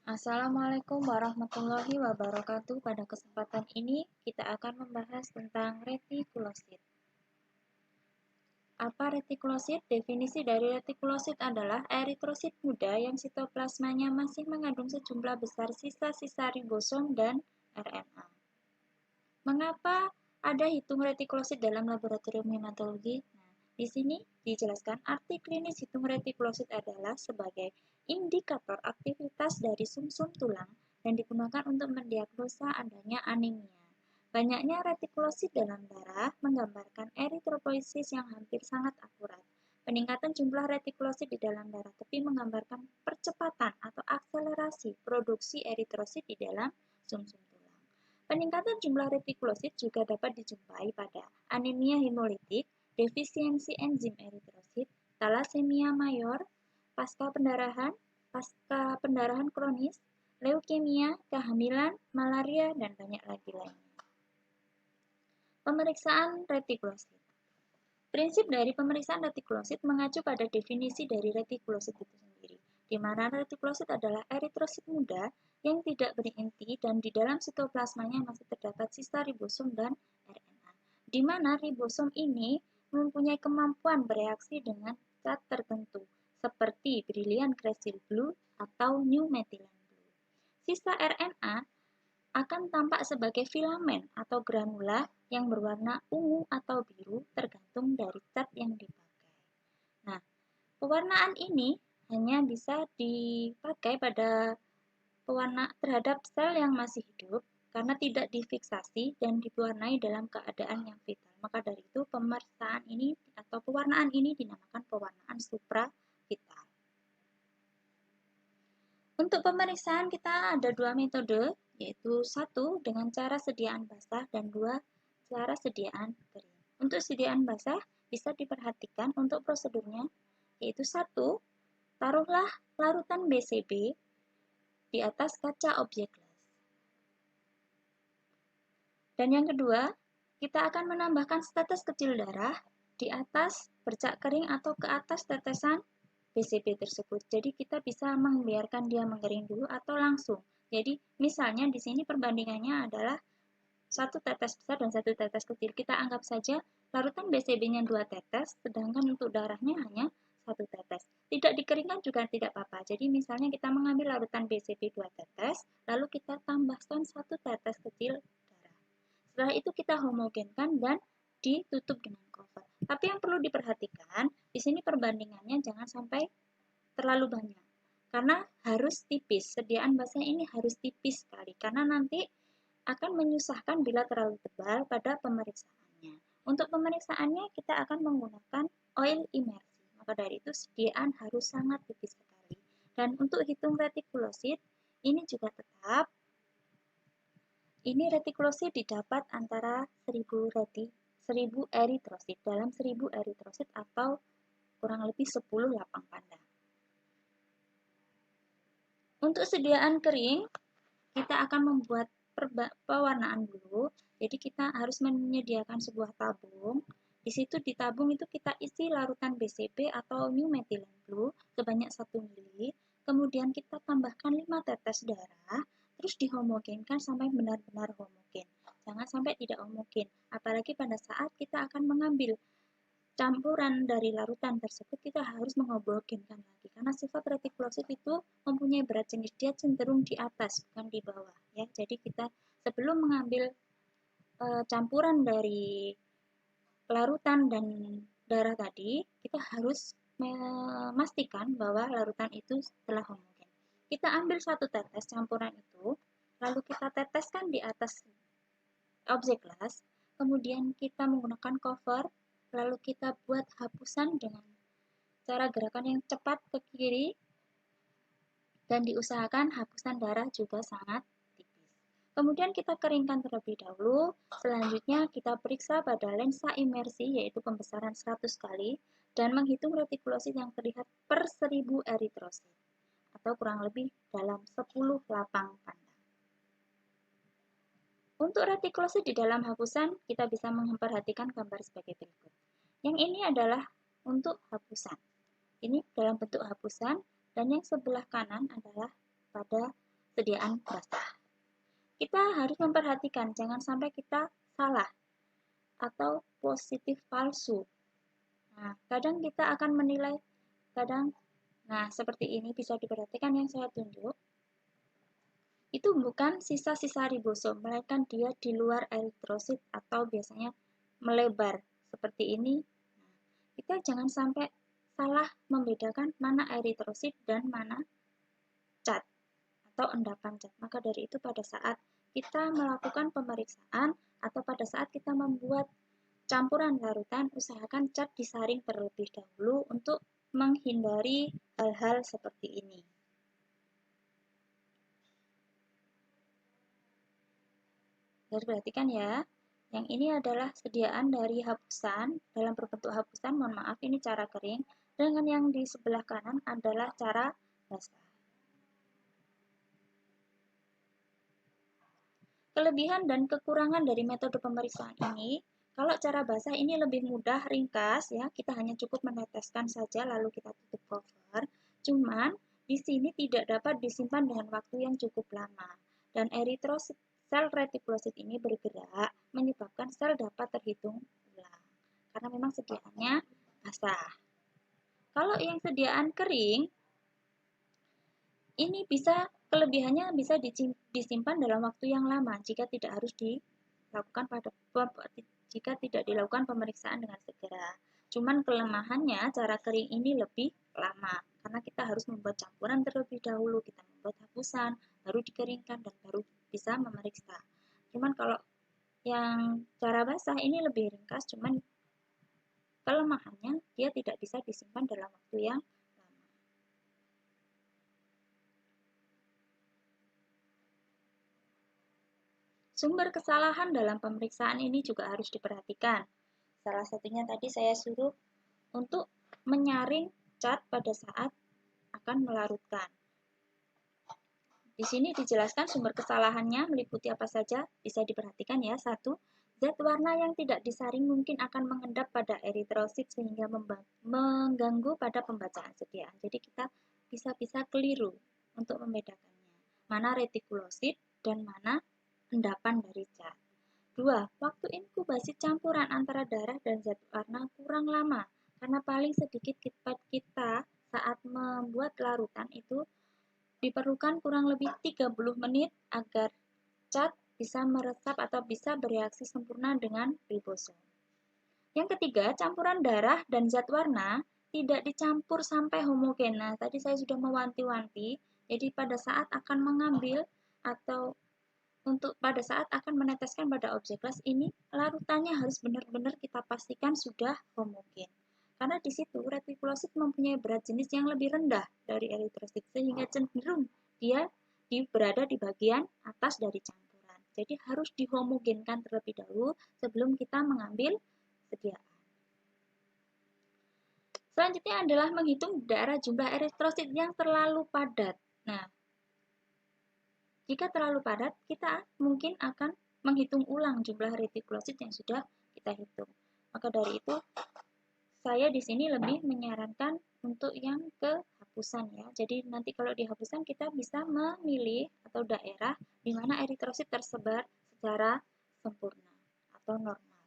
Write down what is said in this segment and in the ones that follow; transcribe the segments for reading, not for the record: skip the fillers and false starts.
Assalamualaikum warahmatullahi wabarakatuh. Pada kesempatan ini kita akan membahas tentang retikulosit. Apa retikulosit? Definisi dari retikulosit adalah eritrosit muda yang sitoplasmanya masih mengandung sejumlah besar sisa-sisa ribosom dan RNA. Mengapa ada hitung retikulosit dalam laboratorium hematologi? Nah, di sini dijelaskan arti klinis hitung retikulosit adalah sebagai indikator aktivitas dari sumsum tulang dan digunakan untuk mendiagnosa adanya anemia. Banyaknya retikulosit dalam darah menggambarkan eritropoiesis yang hampir sangat akurat. Peningkatan jumlah retikulosit di dalam darah tepi menggambarkan percepatan atau akselerasi produksi eritrosit di dalam sumsum tulang. Peningkatan jumlah retikulosit juga dapat dijumpai pada anemia hemolitik, defisiensi enzim eritrosit, talasemia mayor, pasca pendarahan kronis, leukemia, kehamilan, malaria, dan banyak lagi lainnya. Pemeriksaan retikulosit. Prinsip dari pemeriksaan retikulosit mengacu pada definisi dari retikulosit itu sendiri, di mana retikulosit adalah eritrosit muda yang tidak berinti dan di dalam sitoplasmanya masih terdapat sisa ribosom dan RNA, di mana ribosom ini mempunyai kemampuan bereaksi dengan zat tertentu, seperti brilliant crescent blue atau new methylene blue. Sisa RNA akan tampak sebagai filamen atau granula yang berwarna ungu atau biru tergantung dari cat yang dipakai. Nah, pewarnaan ini hanya bisa dipakai pada pewarna terhadap sel yang masih hidup karena tidak difiksasi dan diwarnai dalam keadaan yang vital. Maka dari itu pemeriksaan ini atau pewarnaan ini dinamakan pewarnaan supravital. Untuk pemeriksaan kita ada dua metode, yaitu satu dengan cara sediaan basah dan dua cara sediaan kering. Untuk sediaan basah bisa diperhatikan untuk prosedurnya, yaitu satu, taruhlah larutan BCB di atas kaca objek las. Dan yang kedua, kita akan menambahkan setetes kecil darah di atas bercak kering atau ke atas tetesan BCB tersebut. Jadi kita bisa membiarkan dia mengering dulu atau langsung. Jadi misalnya di sini perbandingannya adalah satu tetes besar dan satu tetes kecil. Kita anggap saja larutan BCB-nya 2 tetes, sedangkan untuk darahnya hanya 1 tetes. Tidak dikeringkan juga tidak apa-apa. Jadi misalnya kita mengambil larutan BCB 2 tetes, lalu kita tambahkan 1 tetes kecil darah. Setelah itu kita homogenkan dan ditutup dengan cover. Tapi yang perlu diperhatikan, di sini perbandingannya jangan sampai terlalu banyak. Karena harus tipis, sediaan basah ini harus tipis sekali. Karena nanti akan menyusahkan bila terlalu tebal pada pemeriksaannya. Untuk pemeriksaannya kita akan menggunakan oil imersi. Maka dari itu sediaan harus sangat tipis sekali. Dan untuk hitung retikulosit, ini juga tetap ini retikulosit didapat antara 1000 eritrosit dalam 1000 eritrosit atau kurang lebih 10 lapang panda. Untuk sediaan kering, kita akan membuat pewarnaan dulu. Jadi kita harus menyediakan sebuah tabung. Di situ di tabung itu kita isi larutan BCB atau new methylene blue sebanyak 1 ml. Kemudian kita tambahkan 5 tetes darah, terus dihomogenkan sampai benar-benar homogen. Jangan sampai tidak homogen, apalagi pada saat kita akan mengambil campuran dari larutan tersebut, kita harus menghomogenkan lagi karena sifat retikulosit itu mempunyai berat jenis, dia cenderung di atas bukan di bawah ya. Jadi kita sebelum mengambil campuran dari larutan dan darah tadi, kita harus memastikan bahwa larutan itu telah homogen. Kita ambil 1 tetes campuran itu, lalu kita teteskan di atas objek las, kemudian kita menggunakan cover, lalu kita buat hapusan dengan cara gerakan yang cepat ke kiri, dan diusahakan hapusan darah juga sangat tipis. Kemudian kita keringkan terlebih dahulu, selanjutnya kita periksa pada lensa imersi, yaitu pembesaran 100 kali, dan menghitung retikulosit yang terlihat per 1000 eritrosit, atau kurang lebih dalam 10 lapang panda. Untuk retikulosit di dalam hapusan, kita bisa memperhatikan gambar sebagai berikut. Yang ini adalah untuk hapusan. Ini dalam bentuk hapusan, dan yang sebelah kanan adalah pada ketersediaan basah. Kita harus memperhatikan jangan sampai kita salah atau positif palsu. Nah, kadang kita akan menilai, seperti ini bisa diperhatikan yang saya tunjuk. Itu bukan sisa-sisa ribosom, melainkan dia di luar eritrosit atau biasanya melebar seperti ini. Nah, kita jangan sampai salah membedakan mana eritrosit dan mana cat atau endapan cat. Maka dari itu pada saat kita melakukan pemeriksaan atau pada saat kita membuat campuran larutan, usahakan cat disaring terlebih dahulu untuk menghindari hal-hal seperti ini. Harus perhatikan ya, yang ini adalah sediaan dari hapusan, dalam berbentuk hapusan, mohon maaf ini cara kering, dengan yang di sebelah kanan adalah cara basah. Kelebihan dan kekurangan dari metode pemeriksaan ini, kalau cara basah ini lebih mudah, ringkas ya, kita hanya cukup meneteskan saja lalu kita tutup cover. Cuman di sini tidak dapat disimpan dengan waktu yang cukup lama. Dan eritrosit sel retikulosit ini bergerak menyebabkan sel dapat terhitung ulang. Karena memang sediaannya basah. Kalau yang sediaan kering, ini kelebihannya bisa disimpan dalam waktu yang lama jika tidak dilakukan pemeriksaan dengan segera. Cuman kelemahannya cara kering ini lebih lama karena kita harus membuat campuran terlebih dahulu, kita membuat hapusan, baru dikeringkan dan baru bisa memeriksa. Cuman kalau yang cara basah ini lebih ringkas, cuman kelemahannya dia tidak bisa disimpan dalam waktu yang Sumber kesalahan dalam pemeriksaan ini juga harus diperhatikan. Salah satunya tadi saya suruh untuk menyaring cat pada saat akan melarutkan. Di sini dijelaskan sumber kesalahannya meliputi apa saja, bisa diperhatikan ya. 1. Zat warna yang tidak disaring mungkin akan mengendap pada eritrosit sehingga mengganggu pada pembacaan sediaan. Jadi kita bisa keliru untuk membedakannya. Mana retikulosit dan mana endapan dari cat. 2. Waktu inkubasi campuran antara darah dan zat warna kurang lama karena paling sedikit kita saat membuat larutan itu diperlukan kurang lebih 30 menit agar cat bisa meresap atau bisa bereaksi sempurna dengan ribosom. Yang ketiga, campuran darah dan zat warna tidak dicampur sampai homogen. Nah, tadi saya sudah mewanti-wanti, jadi pada saat akan mengambil atau pada saat akan meneteskan pada objek las ini, larutannya harus benar-benar kita pastikan sudah homogen. Karena di situ retikulosit mempunyai berat jenis yang lebih rendah dari eritrosit, sehingga cenderung dia berada di bagian atas dari campuran. Jadi harus dihomogenkan terlebih dahulu sebelum kita mengambil sediaan. Selanjutnya adalah menghitung daerah jumlah eritrosit yang terlalu padat. Nah, jika terlalu padat, kita mungkin akan menghitung ulang jumlah retikulosit yang sudah kita hitung. Maka dari itu, saya di sini lebih menyarankan untuk yang ke hapusan ya. Jadi nanti kalau di hapusan kita bisa memilih atau daerah di mana eritrosit tersebar secara sempurna atau normal.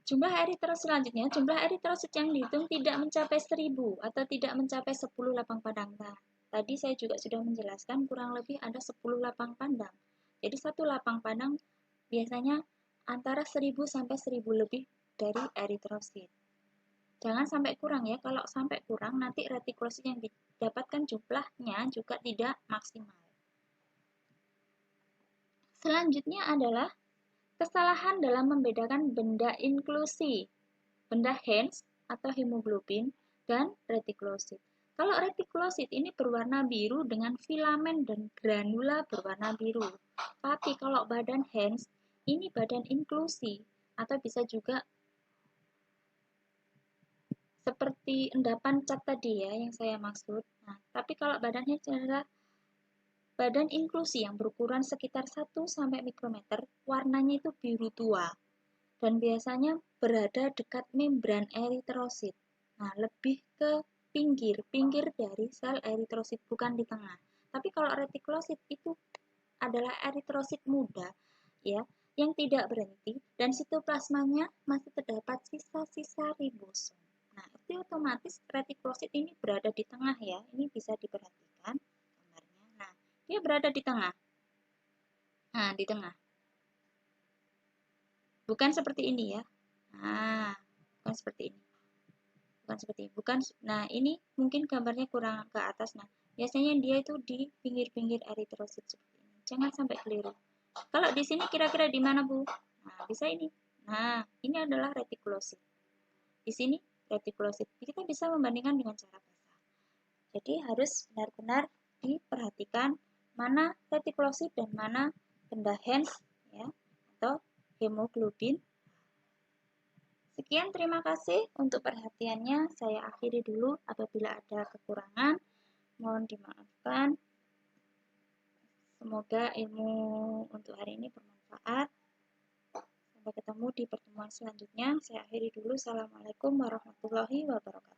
Jumlah eritrosit selanjutnya, jumlah eritrosit yang dihitung tidak mencapai 1000 atau tidak mencapai 10 lapang pandang. Nah, tadi saya juga sudah menjelaskan kurang lebih ada 10 lapang pandang. Jadi satu lapang pandang biasanya antara 1000 sampai 1000 lebih dari eritrosit. Jangan sampai kurang ya, kalau sampai kurang nanti retikulosit yang didapatkan jumlahnya juga tidak maksimal. Selanjutnya adalah kesalahan dalam membedakan benda inklusi, benda Hens atau hemoglobin, dan retikulosit. Kalau retikulosit ini berwarna biru dengan filamen dan granula berwarna biru. Tapi kalau badan Hens ini badan inklusi atau bisa juga seperti endapan cat tadi ya yang saya maksud. Nah, tapi kalau badan Hens adalah badan inklusi yang berukuran sekitar 1 mikrometer, warnanya itu biru tua dan biasanya berada dekat membran eritrosit. Nah, lebih ke pinggir dari sel eritrosit, bukan di tengah. Tapi kalau retikulosit itu adalah eritrosit muda, ya, yang tidak berhenti dan sitoplasmanya masih terdapat sisa-sisa ribosom. Nah, itu otomatis retikulosit ini berada di tengah ya. Ini bisa diperhatikan gambarnya. Nah, dia berada di tengah. Nah, di tengah. Bukan seperti ini ya. Nah, bukan seperti ini. Bukan seperti ini. Bukan. Nah, ini mungkin gambarnya kurang ke atas. Nah, biasanya dia itu di pinggir-pinggir eritrosit seperti ini. Jangan sampai keliru. Kalau di sini kira-kira di mana, Bu? Nah, bisa ini. Nah, ini adalah retikulosit. Di sini retikulosit. Kita bisa membandingkan dengan cara basah. Jadi harus benar-benar diperhatikan mana retikulosit dan mana benda Hens ya atau hemoglobin. Sekian, terima kasih untuk perhatiannya. Saya akhiri dulu. Apabila ada kekurangan, mohon dimaafkan. Semoga ilmu untuk hari ini bermanfaat. Sampai ketemu di pertemuan selanjutnya. Saya akhiri dulu. Assalamualaikum warahmatullahi wabarakatuh.